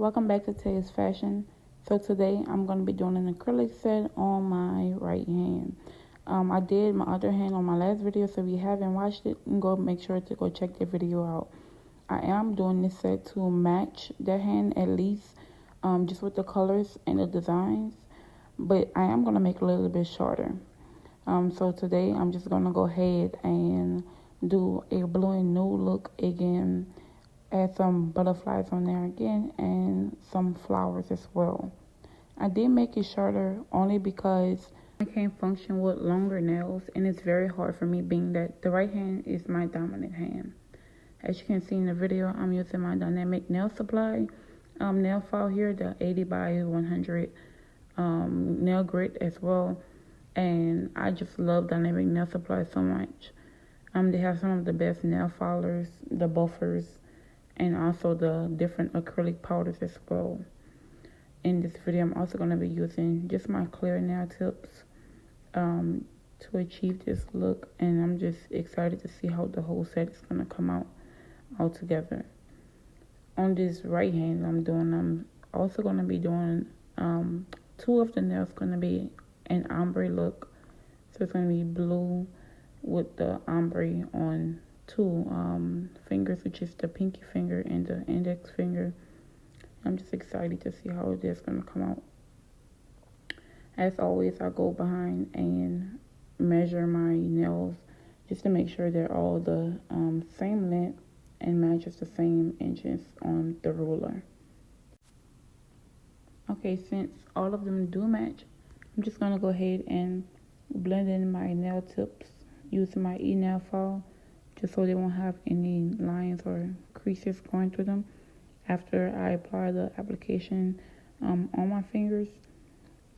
Welcome back to taesfashion. So today I'm going to be doing an acrylic set on my right hand. I did my other hand on my last video, so if you haven't watched it, go make sure to go check that video out. I am doing this set to match that hand at least, just with the colors and the designs, but I am going to make it a little bit shorter. So today I'm just going to go ahead and do a blue and nude look again. Add some butterflies on there again and some flowers as well. I did make it shorter only because I can't function with longer nails, and it's very hard for me being that the right hand is my dominant hand. As you can see in the video, I'm using my dynamic nail supply nail file here, the 80 by 100 nail grit as well. And I just love dynamic nail supply so much. They have some of the best nail filers, the buffers, and also the different acrylic powders as well. In this video, I'm also going to be using just my clear nail tips to achieve this look, and I'm just excited to see how the whole set is going to come out all together. On this right hand I'm also going to be doing two of the nails going to be an ombre look. So it's going to be blue with the ombre on two fingers, which is the pinky finger and the index finger. I'm just excited to see how it is going to come out. As always, I go behind and measure my nails just to make sure they're all the same length and matches the same inches on the ruler. Okay, since all of them do match, I'm just going to go ahead and blend in my nail tips using my e-nail file, just so they won't have any lines or creases going through them after I apply the application on my fingers.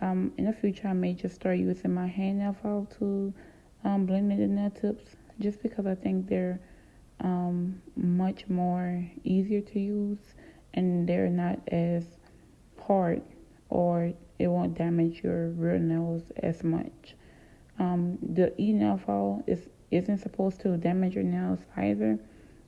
In the future, I may just start using my hand nail file to blend in the nail tips, just because I think they're much more easier to use and they're not as hard, or it won't damage your real nails as much. The e-nail file isn't supposed to damage your nails either,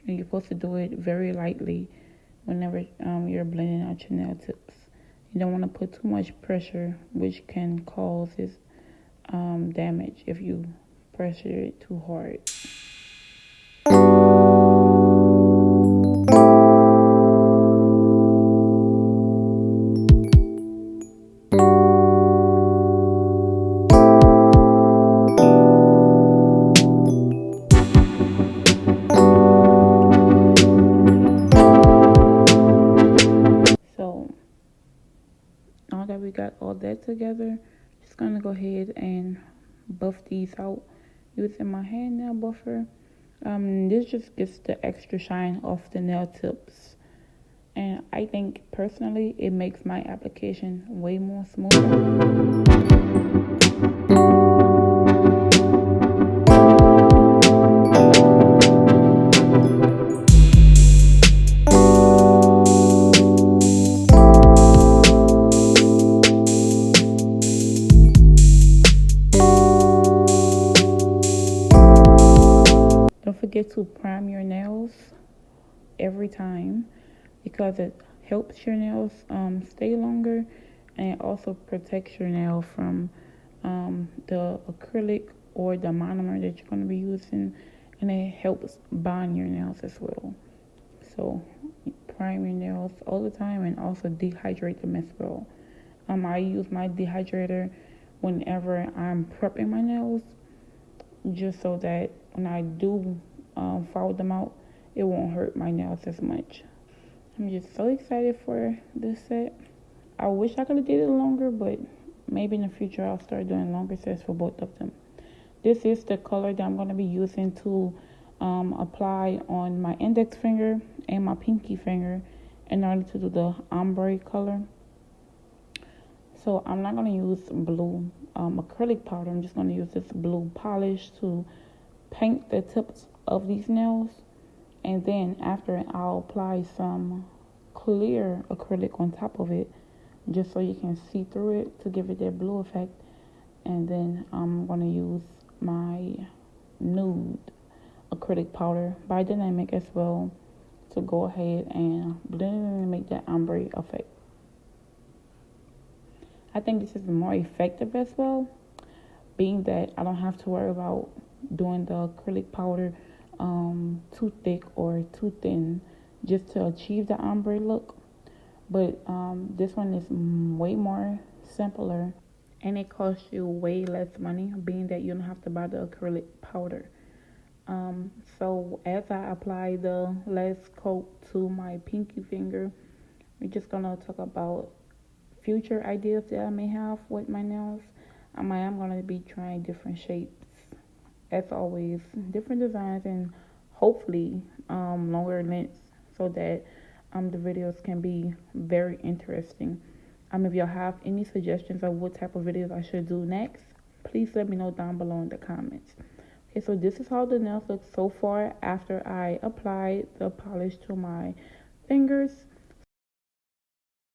and you're supposed to do it very lightly whenever you're blending out your nail tips. You don't want to put too much pressure, which can cause this damage if you pressure it too hard. Now that we got all that together, just gonna go ahead and buff these out using my hand nail buffer. This just gets the extra shine off the nail tips, and I think personally it makes my application way more smoother. Don't forget to prime your nails every time, because it helps your nails stay longer, and it also protects your nail from the acrylic or the monomer that you're going to be using, and it helps bond your nails as well. So prime your nails all the time and also dehydrate them as well. I use my dehydrator whenever I'm prepping my nails, just so that when I do file them out, it won't hurt my nails as much. I'm just so excited for this set. I wish I could have did it longer, but maybe in the future I'll start doing longer sets for both of them. This is the color that I'm going to be using to apply on my index finger and my pinky finger in order to do the ombre color. So I'm not going to use blue acrylic powder. I'm just going to use this blue polish to paint the tips of these nails, and then after I'll apply some clear acrylic on top of it, just so you can see through it to give it that blue effect. And then I'm going to use my nude acrylic powder by Dynamic as well to go ahead and blend it and make that ombre effect. I think this is more effective as well, being that I don't have to worry about doing the acrylic powder too thick or too thin just to achieve the ombre look. But this one is way more simpler, and it costs you way less money, being that you don't have to buy the acrylic powder. So as I apply the last coat to my pinky finger, we're just gonna talk about future ideas that I may have with my nails. I am gonna be trying different shapes, as always, different designs, and hopefully longer lengths, so that the videos can be very interesting. If y'all have any suggestions of what type of videos I should do next, please let me know down below in the comments. Okay, so this is how the nails look so far after I applied the polish to my fingers.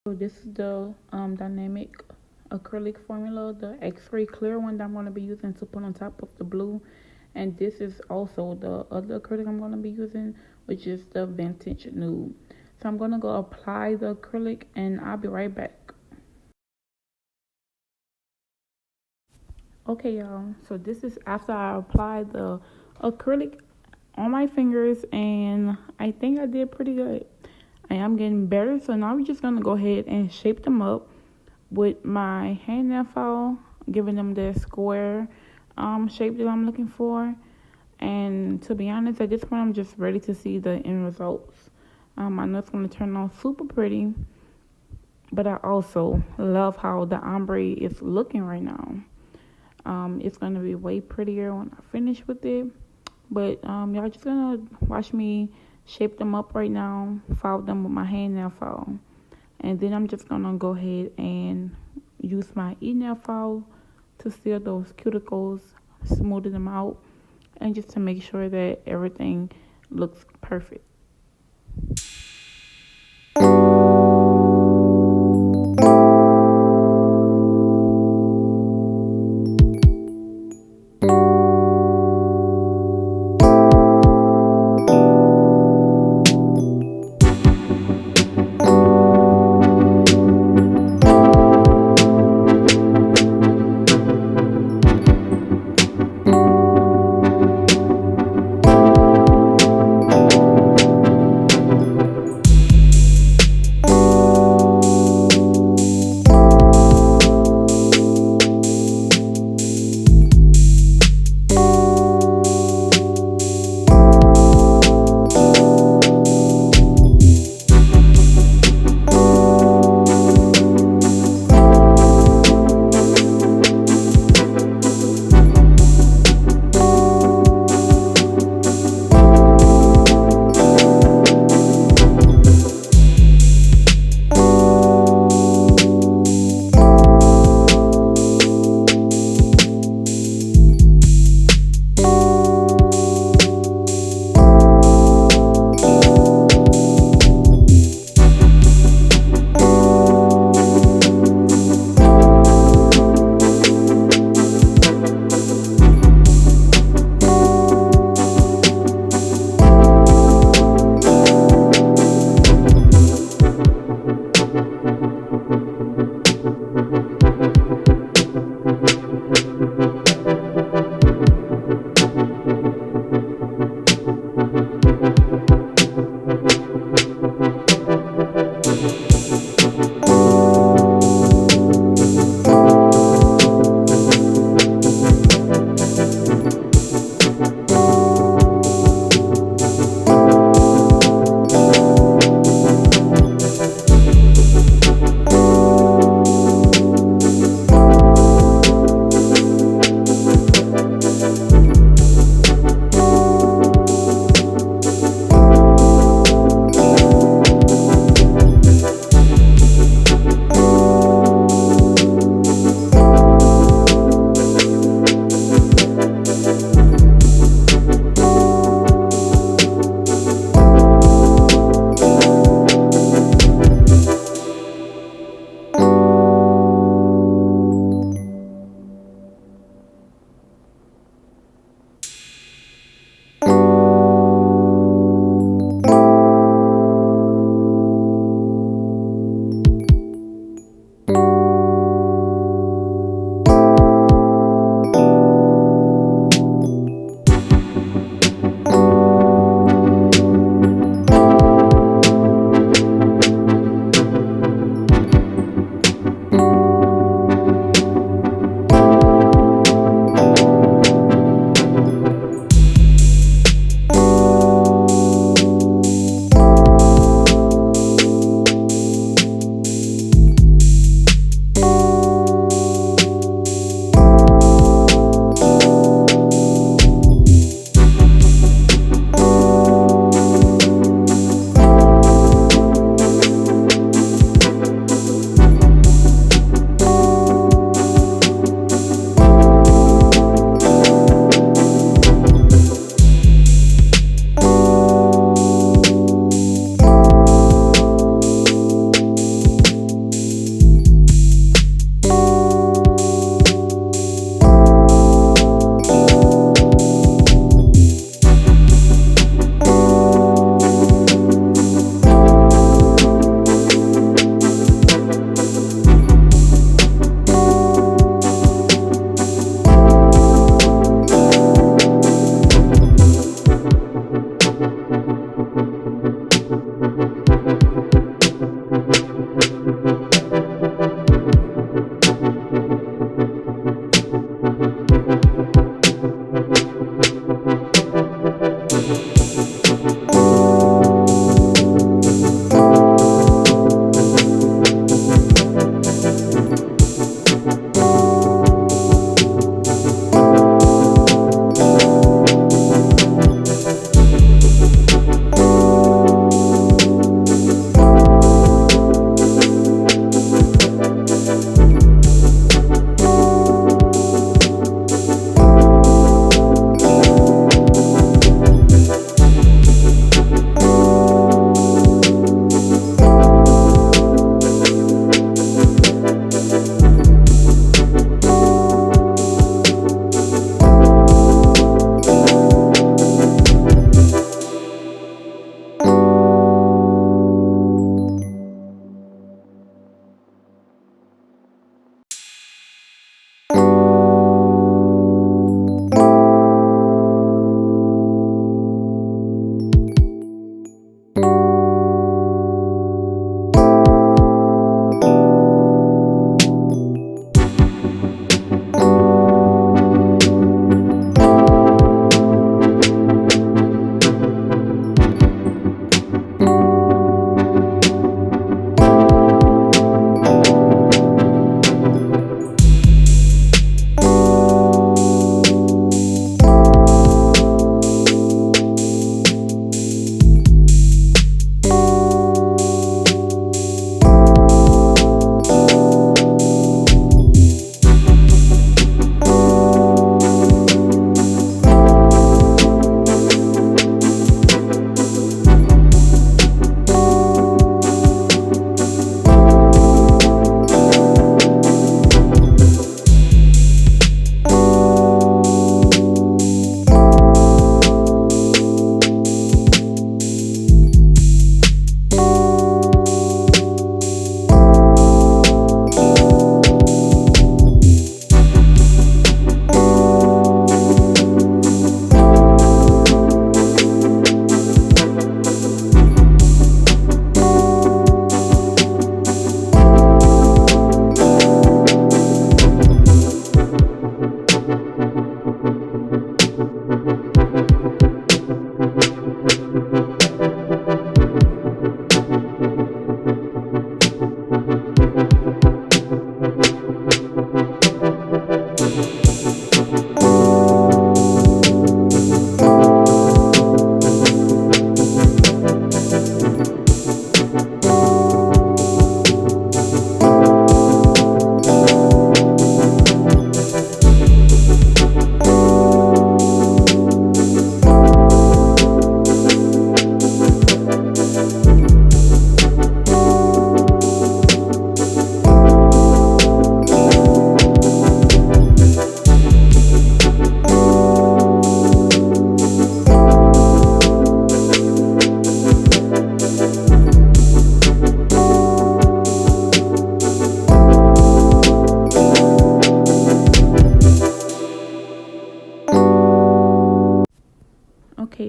So this is the dynamic acrylic formula, the X-ray clear one that I'm going to be using to put on top of the blue. And this is also the other acrylic I'm going to be using, which is the vintage nude. So I'm going to go apply the acrylic and I'll be right back. Okay, y'all, so this is after I applied the acrylic on my fingers, and I think I did pretty good. I am getting better, so now we're just going to go ahead and shape them up with my hand nail file, giving them the square shape that I'm looking for. And to be honest, at this point, I'm just ready to see the end results. I know it's going to turn out super pretty, but I also love how the ombre is looking right now. It's going to be way prettier when I finish with it. But y'all just going to watch me shape them up right now, file them with my hand nail file. And then I'm just going to go ahead and use my e-nail file to seal those cuticles, smooth them out, and just to make sure that everything looks perfect.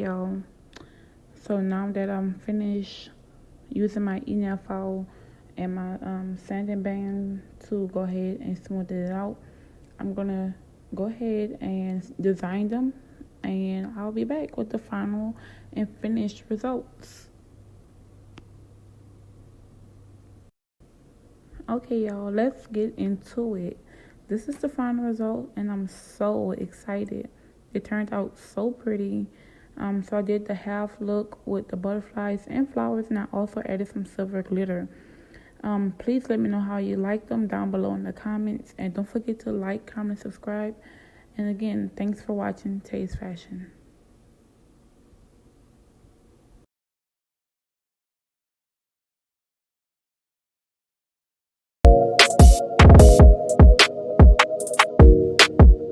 y'all. So now that I'm finished using my e-nail file and my sanding band to go ahead and smooth it out, I'm gonna go ahead and design them, and I'll be back with the final and finished results. Okay, y'all, let's get into it. This is the final result, and I'm so excited. It turned out so pretty. So I did the half look with the butterflies and flowers, and I also added some silver glitter. Please let me know how you like them down below in the comments, and don't forget to like, comment, subscribe. And again, thanks for watching Taste Fashion.